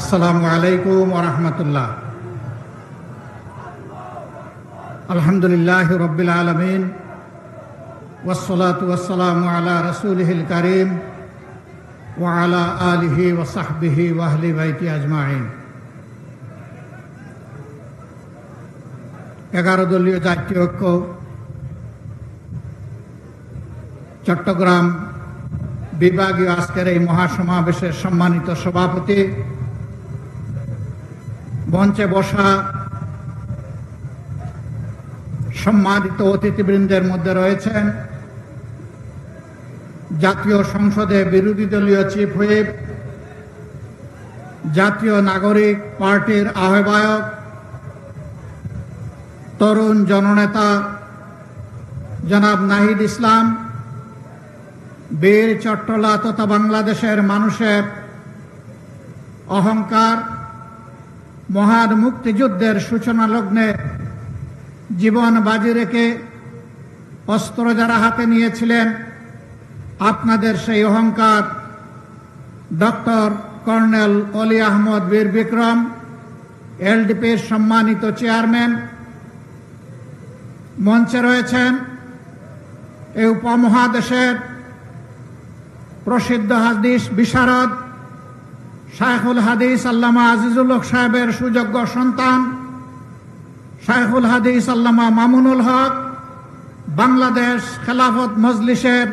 আসসালামু আলাইকুম ওয়া রাহমাতুল্লাহ। আলহামদুলিল্লাহি রাব্বিল আলামিন ওয়াসসালাতু ওয়াসসালামু আলা রাসূলিহিল কারীম ওয়া আলা আলিহি ওয়া সাহবিহি ওয়া আহলি বাইতি আজমাইন। 11 দলীয় জাতীয় ঐক্য চট্টগ্রাম বিভাগীয় আজকের এই মহাসমাবেশের সম্মানিত সভাপতি, মঞ্চে বসা সম্মানিত অতিথিবৃন্দের মধ্যে রয়েছেন জাতীয় সংসদে বিরোধী দলীয় চিফ হুইপ, জাতীয় নাগরিক পার্টির আহ্বায়ক, তরুণ জননেতা জনাব নাহিদ ইসলাম, বীর চট্টলা তথা বাংলাদেশের মানুষের অহংকার, মহান মুক্তিযুদ্ধের সূচনা লগ্নে জীবন বাজি রেখে অস্ত্র যারা হাতে নিয়েছিলেন, আপনাদের সেই অহংকার ডক্টর কর্নেল অলি আহমদ বীর বিক্রম, এলডিপির সম্মানিত চেয়ারম্যান, মঞ্চে রয়েছেন এই উপমহাদেশের প্রসিদ্ধ হাদিস বিশারদ শায়খুল হাদিস আল্লামা আজিজুল হক সাহেবের সুযোগ্য সন্তান শায়খুল হাদিস আল্লামা মামুনুল হক, বাংলাদেশ খেলাফত মজলিসের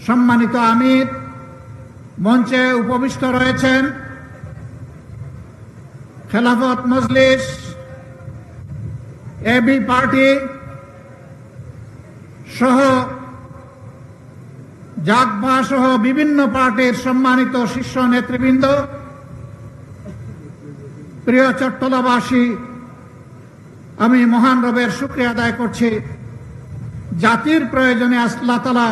সম্মানিত আমির, মঞ্চে উপবিষ্ট রয়েছেন খেলাফত মজলিস, এবি পার্টি সহ জাগবা সহ বিভিন্ন পার্টির সম্মানিত শীর্ষ নেতৃবৃন্দ, প্রিয় চট্টলাবাসী, আমি মহান রবের শুকরিয়া আদায় করছি। জাতির প্রয়োজনে আল্লাহ তাআলা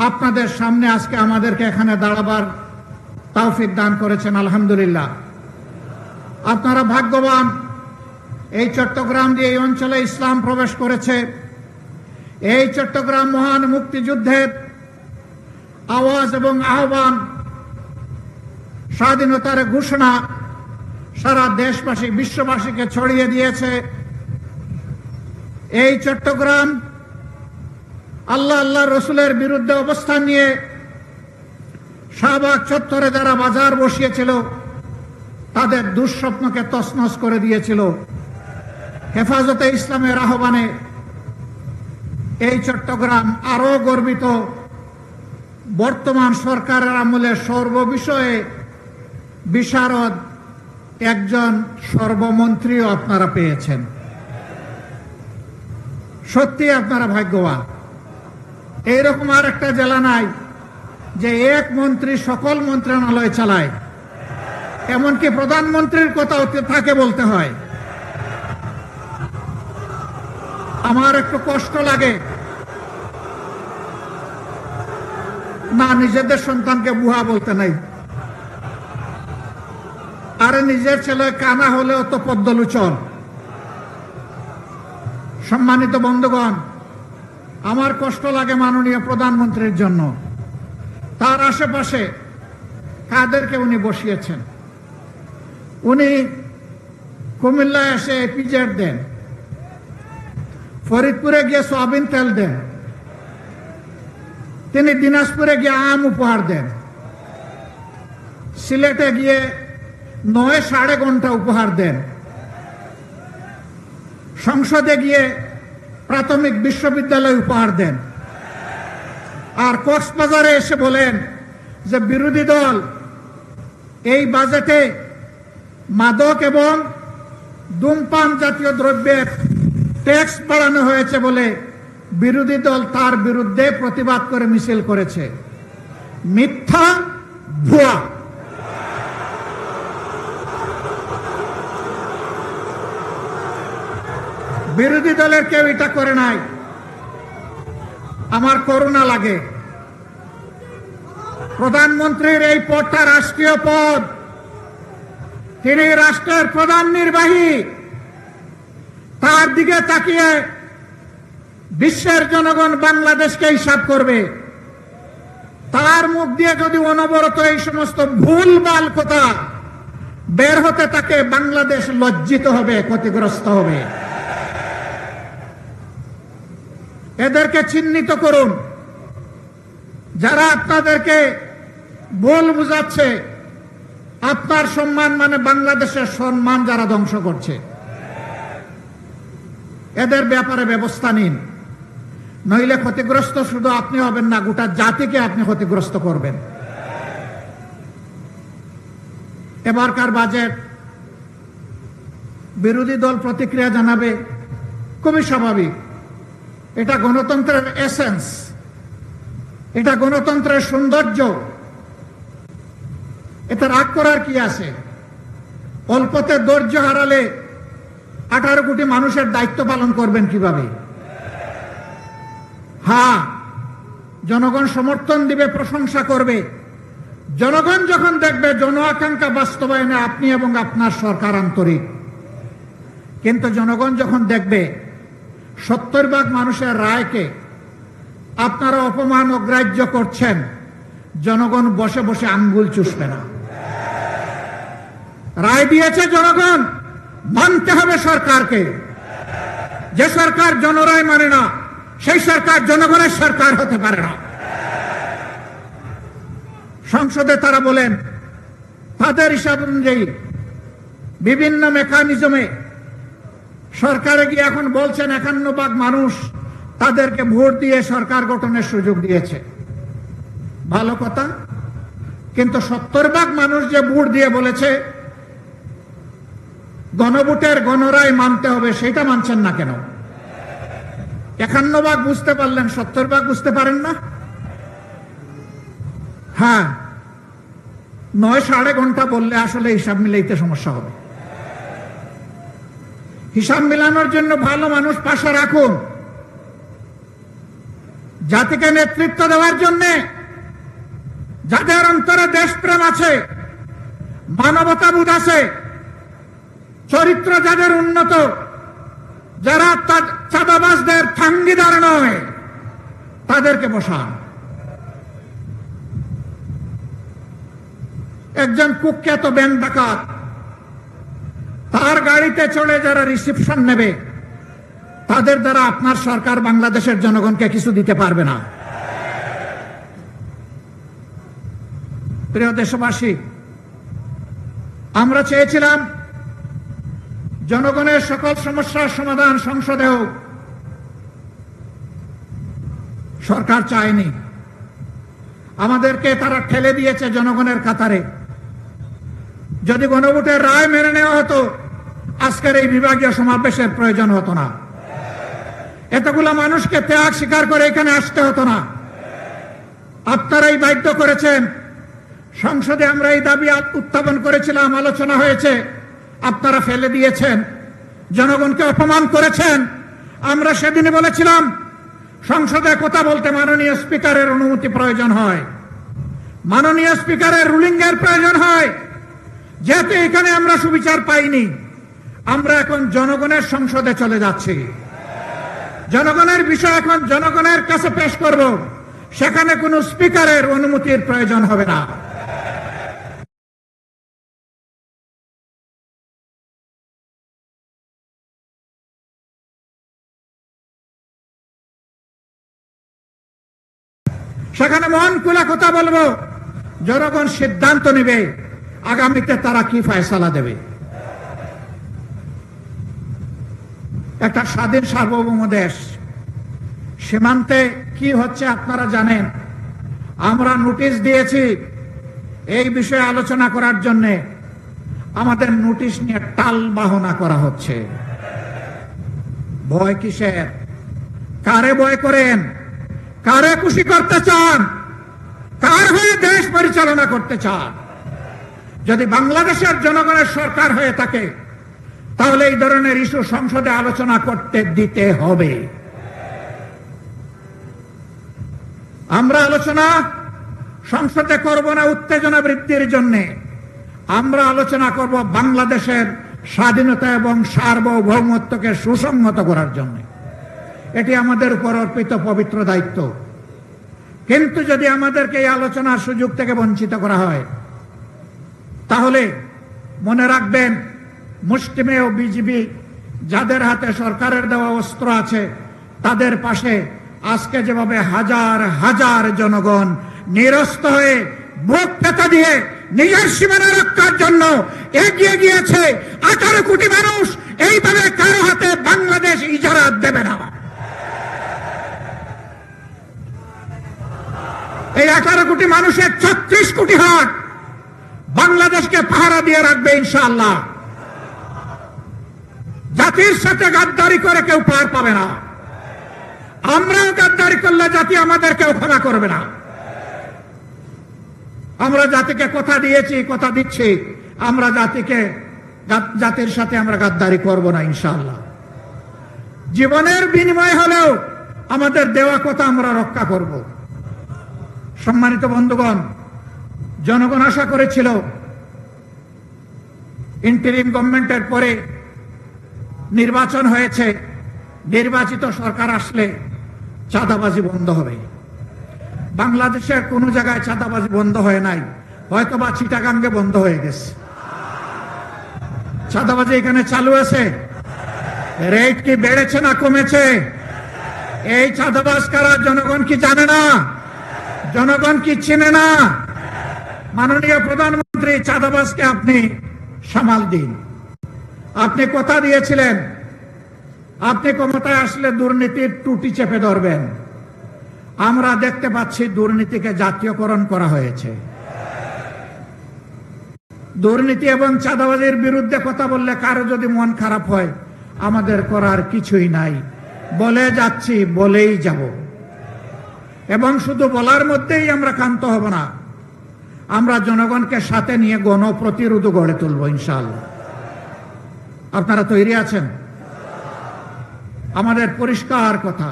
আপনাদের সামনে আজকে আমাদেরকে এখানে দাঁড়াবার তৌফিক দান করেছেন, আলহামদুলিল্লাহ। আপনারা ভাগ্যবান, এই চট্টগ্রাম দিয়ে এই অঞ্চলে ইসলাম প্রবেশ করেছে। এই চট্টগ্রাম মহান মুক্তিযুদ্ধের আওয়াজ এবং আহ্বান, স্বাধীনতার ঘোষণা সারা দেশবাসী বিশ্ববাসীকে ছড়িয়ে দিয়েছে। এই চট্টগ্রাম আল্লাহ রসুলের বিরুদ্ধে অবস্থান নিয়ে শাহবাগ চত্বরে যারা বাজার বসিয়েছিল তাদের দুঃস্বপ্নকে তছনছ করে দিয়েছিল। হেফাজতে ইসলামের আহ্বানে এই চট্টগ্রাম আরো গর্বিত। বর্তমান সরকারের আমলে সর্ববিষয়ে বিশারদ একজন সর্বমন্ত্রীও আপনারা পেয়েছেন। সত্যি আপনারা ভাগ্যবান। এইরকম আর একটা জেলা নাই যে এক মন্ত্রী সকল মন্ত্রণালয় চালায়, এমনকি প্রধানমন্ত্রীর কথাও তাকে বলতে হয়। আমার একটু কষ্ট লাগে না, নিজেদের সন্তানকে বুহা বলতে নাই, আরে নিজের ছেলে কানা হলেও তো পদ্মলোচন। সম্মানিত বন্ধুগণ, আমার কষ্ট লাগে মাননীয় প্রধানমন্ত্রীর জন্য। তার আশেপাশে কাদেরকে উনি বসিয়েছেন? উনি কুমিল্লায় এসে পিজেড দেন, ফরিদপুরে গিয়ে সয়াবিন তেল দেন, তিনি দিনাজপুরে গিয়ে আম উপহার দেন, সিলেটে গিয়ে 9.5 ঘন্টা উপহার দেন, সংসদে গিয়ে প্রাথমিক বিশ্ববিদ্যালয় উপহার দেন, আর কক্সবাজারে এসে বলেন যে বিরোধী দল এই বাজেটে মাদক এবং ধূমপান জাতীয় দ্রব্যের ট্যাক্স বাড়ানো হয়েছে বলে বিরোধী দল তার বিরুদ্ধে প্রতিবাদ করে মিছিল করেছে। মিথ্যা, ভুয়া। বিরোধী দলের কেউ এটা করে নাই। আমার করুণা লাগে। প্রধানমন্ত্রীর এই পদটা রাষ্ট্রীয় পদ, তিনি রাষ্ট্রের প্রধান নির্বাহী। তার দিকে তাকিয়ে বিশ্বের জনগণ বাংলাদেশকে হিসাব করবে। তার মুখ দিয়ে যদি অনবরত এই সমস্ত ভুলভাল কথা বের হতে তাকে বাংলাদেশ লজ্জিত হবে, ক্ষতিগ্রস্ত হবে। এদেরকে চিহ্নিত করুন। যারা আপনাদেরকে ভুল বুঝাচ্ছে, আপনার সম্মান মানে বাংলাদেশের সম্মান যারা ধ্বংস করছে, এদের ব্যাপারে ব্যবস্থা নিন। নইলে ক্ষতিগ্রস্ত শুধু আপনি হবেন না, গোটা জাতিকে আপনি ক্ষতিগ্রস্ত করবেন। এবারকার বাজেট বিরোধী দল প্রতিক্রিয়া জানাবে, খুবই স্বাভাবিক। এটা গণতন্ত্রের এসেন্স, এটা গণতন্ত্রের সৌন্দর্য। এতে রাগ করার কি আছে? অল্পতে ধৈর্য হারালে 18 কোটি মানুষের দায়িত্ব পালন করবেন কিভাবে? হ্যাঁ, জনগণ সমর্থন দিবে, প্রশংসা করবে। জনগণ যখন দেখবে জন আকাঙ্ক্ষা বাস্তবায়নে আপনি এবং আপনার সরকার আন্তরিক। কিন্তু জনগণ যখন দেখবে 70% মানুষের রায়কে আপনারা অপমান অগ্রাহ্য করছেন, জনগণ বসে বসে আঙ্গুল চুষবে না। রায় দিয়েছে জনগণ, মানতে হবে সরকারকে। যে সরকার জনরায় মানে না, সেই সরকার জনগণের সরকার হতে পারে না। সংসদে তারা বলেন তাদের হিসাব অনুযায়ী বিভিন্ন মেকানিজমে সরকারে গিয়ে এখন বলছেন 51% মানুষ তাদেরকে ভোট দিয়ে সরকার গঠনের সুযোগ দিয়েছে। ভালো কথা, কিন্তু 70% মানুষ যে ভোট দিয়ে বলেছে গণভোটের গণরায় মানতে হবে, সেটা মানছেন না কেন? 51% বুঝতে পারলেন, 70% বুঝতে পারেন না? হ্যাঁ, 9.5 ঘন্টা বললে আসলে হিসাব মিলাইতে সমস্যা হবে। হিসাব মিলানোর জন্য ভালো মানুষ পাশে রাখুন। জাতিকে নেতৃত্ব দেওয়ার জন্য যাদের অন্তরে দেশপ্রেম আছে, মানবতাবোধ আছে, চরিত্র যাদের উন্নত, যারা চাঁদাবাজদের ফাঙ্গিদার নয়, তাদেরকে বসান। একজন কুখ্যাত ব্যাংক ডাকাত, তার গাড়িতে চড়ে যারা রিসিপশন নেবে, তাদের দ্বারা আপনার সরকার বাংলাদেশের জনগণকে কিছু দিতে পারবে না। প্রিয় দেশবাসী, আমরা চেয়েছিলাম জনগণের সকল সমস্যার সমাধান সংসদে হোক। সরকার চায়নি, আমাদেরকে তারা ঠেলে দিয়েছে জনগণের কাতারে। যদি গণভোটের রায় মেনে নেওয়া হতো, আজকের এই বিভাগীয় সমাবেশের প্রয়োজন হতো না। এতগুলো মানুষকে ত্যাগ স্বীকার করে এখানে আসতে হতো না। আপনারাই বাধ্য করেছেন। সংসদে আমরা এই দাবি উত্থাপন করেছিলাম, আলোচনা হয়েছে, আপনারা ফেলে দিয়েছেন, জনগণকে অপমান করেছেন। আমরা সেদিনই বলেছিলাম সংসদে কথা বলতে মাননীয় স্পিকারের অনুমতি প্রয়োজন হয়, মাননীয় স্পিকারের রুলিং এর প্রয়োজন হয়। যেহেতু এখানে আমরা সুবিচার পাইনি, আমরা এখন জনগণের সংসদে চলে যাচ্ছি। জনগণের বিষয় এখন জনগণের কাছে পেশ করব, সেখানে কোনো স্পিকারের অনুমতির প্রয়োজন হবে না। সেখানে মন খুলে কথা বলবো, জনগণ সিদ্ধান্ত নেবে আগামীতে তারা কি ফয়সালা দেবে। একটা স্বাধীন সার্বভৌম দেশ, সীমান্তে কি হচ্ছে আপনারা জানেন। আমরা নোটিশ দিয়েছি এই বিষয়ে আলোচনা করার জন্য। আমাদের নোটিশ নিয়ে টাল বাহনা করা হচ্ছে। ভয় কিসের? কারে ভয় করেন? কারে খুশি করতে চান? কার হয়ে দেশ পরিচালনা করতে চান? যদি বাংলাদেশের জনগণের সরকার হয়ে থাকে, তাহলে এই ধরনের ইস্যু সংসদে আলোচনা করতে দিতে হবে। আমরা আলোচনা সংসদে করব না উত্তেজনা বৃদ্ধির জন্য, আমরা আলোচনা করব বাংলাদেশের স্বাধীনতা এবং সার্বভৌমত্বকে সুসংহত করার জন্য। এটি আমাদের উপর অর্পিত পবিত্র দায়িত্ব। কিন্তু যদি আমাদেরকে এই আলোচনার সুযোগ থেকে বঞ্চিত করা হয়, তাহলে মনে রাখবেন, মুষ্টিমেয় বিজেপি যাদের হাতে সরকারের দেওয়া অস্ত্র আছে, তাদের পাশে আজকে যেভাবে হাজার হাজার জনগণ নিরস্ত হয়ে বুক পেতে দিয়ে নিজের সীমানা রক্ষার জন্য এগিয়ে গিয়েছে, 18 কোটি মানুষ এইভাবে কারো হাতে বাংলাদেশ ইজারা দেবে না। এই 18 কোটি মানুষের 36 কোটি হাত বাংলাদেশকে পাহারা দিয়ে রাখবে ইনশাআল্লাহ। জাতির সাথে গাদ্দারি করে কেউ পার পাবে না। আমরাও গাদ্দারি করলে জাতি আমাদেরকেও ক্ষমা করবে না। আমরা জাতিকে কথা দিয়েছি, কথা দিচ্ছি, আমরা জাতির সাথে আমরা গাদ্দারি করব না ইনশাআল্লাহ। জীবনের বিনিময় হলেও আমাদের দেওয়া কথা আমরা রক্ষা করব। সম্মানিত বন্ধুগণ, জনগণ আশা করেছিল ইন্টারিম গভর্নমেন্টের পরে নির্বাচন হয়েছে, নির্বাচিত সরকার আসলে চাঁদাবাজি বন্ধ হবে। বাংলাদেশের কোন জায়গায় চাঁদাবাজি বন্ধ হয় নাই, হয়তোবা চিটাগাঙ্গে বন্ধ হয়ে গেছে। চাঁদাবাজি এখানে চালু আছে। রেট কি বেড়েছে না কমেছে? এই চাঁদাবাজ কারা জনগণ কি জানে না? জনগণ কি চিনে না? মাননীয় প্রধানমন্ত্রী, চাঁদাবাজকে আপনি সামাল দিন। আপনি কথা দিয়েছিলেন আপনি ক্ষমতায় আসলে দুর্নীতির টুটি চেপে ধরবেন। আমরা দেখতে পাচ্ছি দুর্নীতিকে জাতীয়করণ করা হয়েছে। দুর্নীতি এবং চাঁদাবাজির বিরুদ্ধে কথা বললে কারো যদি মন খারাপ হয়, আমাদের করার কিছুই নাই, বলে যাচ্ছি, বলেই যাব। এবং শুধু বলার মধ্যেই আমরা ক্ষান্ত হব না, আমরা জনগণকে সাথে নিয়ে গণপ্রতিরোধ গড়ে তুলব ইনশাআল্লাহ। আপনারা তৈরি আছেন? আমাদের পরিষ্কার কথা,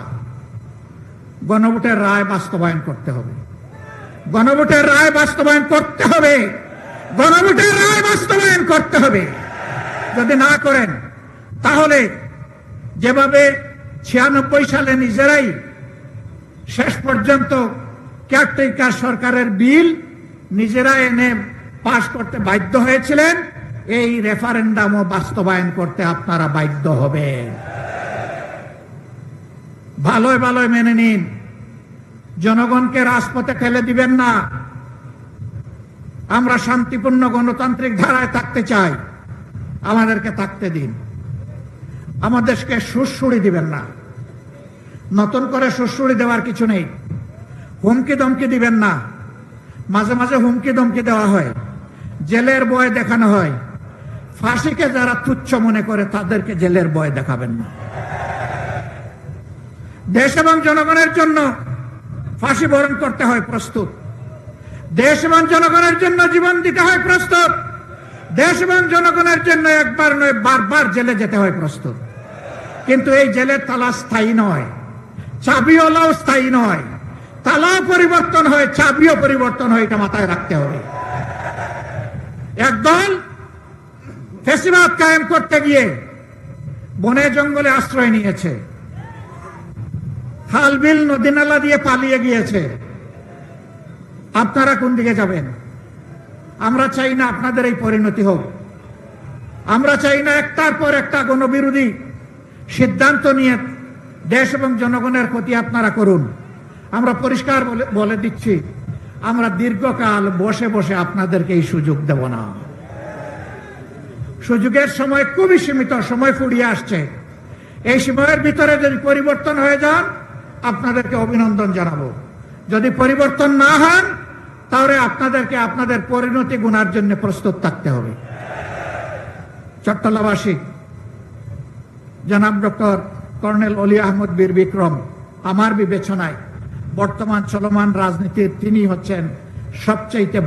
গণভোটের রায় বাস্তবায়ন করতে হবে। গণভোটের রায় বাস্তবায়ন করতে হবে। গণভোটের রায় বাস্তবায়ন করতে হবে। যদি না করেন, তাহলে যেভাবে 96 সালে নিজেরাই শেষ পর্যন্ত কেয়ারটেকার সরকারের বিল নিজেরা এনে পাশ করতে বাধ্য হয়েছিলেন, এই রেফারেন্ডামও বাস্তবায়ন করতে আপনারা বাধ্য হবেন। ভালোই ভালোই মেনে নিন। জনগণকে রাজপথে ফেলে দিবেন না। আমরা শান্তিপূর্ণ গণতান্ত্রিক ধারায় থাকতে চাই, আমাদেরকে থাকতে দিন। আমাদেরকে সুড়সুড়ি দিবেন না। নতুন করে সুড়সুড়ি দেওয়ার কিছু নেই। হুমকি ধমকি দিবেন না। মাঝে মাঝে হুমকি ধমকি দেওয়া হয়, জেলের ভয় দেখানো হয়। ফাঁসিকে যারা তুচ্ছ মনে করে তাদেরকে জেলের ভয় দেখাবেন না। দেশ এবং জনগণের জন্য ফাঁসি বরণ করতে হয় প্রস্তুত। দেশ এবং জনগণের জন্য জীবন দিতে হয় প্রস্তুত। দেশ এবং জনগণের জন্য একবার নয়, বারবার জেলে যেতে হয় প্রস্তুত। কিন্তু এই জেলের তালা স্থায়ী নয়, চাবিওয়ালাও স্থায়ী নয়। তালাও পরিবর্তন হয়, চাবিও পরিবর্তন হয়, এটা মাথায় রাখতে হবে। একদল ফ্যাসিবাদ কায়েম করতে গিয়ে বনে জঙ্গলে আশ্রয় নিয়েছে, খাল বিল নদী নালা দিয়ে পালিয়ে গিয়েছে। আপনারা কোন দিকে যাবেন? আমরা চাই না আপনাদের এই পরিণতি হোক। আমরা চাই না একটার পর একটা গণবিরোধী সিদ্ধান্ত নিয়ে দেশ এবং জনগণের ক্ষতি আপনারা করুন। আমরা পরিষ্কার বলে দিচ্ছি, আমরা দীর্ঘকাল বসে বসে আপনাদেরকে এই সুযোগ দেব না। সুযোগের সময় খুবই সীমিত, সময় ফুরিয়ে আসছে। এই সময়ের ভিতরে যদি পরিবর্তন হয়ে যান, আপনাদেরকে অভিনন্দন জানাবো। যদি পরিবর্তন না হন, তাহলে আপনাদেরকে আপনাদের পরিণতি গুনার জন্য প্রস্তুত থাকতে হবে। চট্টলাবাসী জনাব ডক্টর কর্নেল অলি আহমদ বীর বিক্রম আমার বিবেচনায় বর্তমান চলমান রাজনীতির তিনি হচ্ছেন সবচেয়ে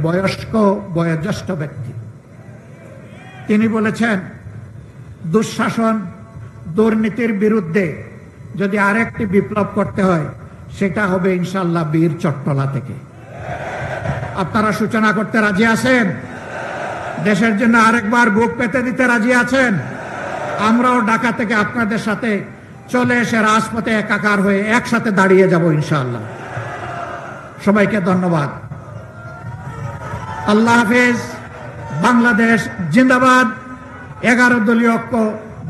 বয়োজ্যেষ্ঠ ব্যক্তি। তিনি বলেছেন, দুঃশাসন দুর্নীতির বিরুদ্ধে যদি আরেকটি বিপ্লব করতে হয়, সেটা হবে ইনশাআল্লাহ বীর চট্টলা থেকে। আপনারা সূচনা করতে রাজি আছেন? দেশের জন্য আরেকবার বুক পেতে দিতে রাজি আছেন? আমরাও ঢাকা থেকে আপনাদের সাথে চলে এসে রাজপথে একাকার হয়ে একসাথে দাঁড়িয়ে যাব ইনশাআল্লাহ। সবাইকে ধন্যবাদ। আল্লাহ হাফেজ। বাংলাদেশ জিন্দাবাদ, 11 দলীয় ঐক্য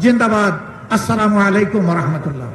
জিন্দাবাদ। আসসালামু আলাইকুম ওয়া রাহমাতুল্লাহ।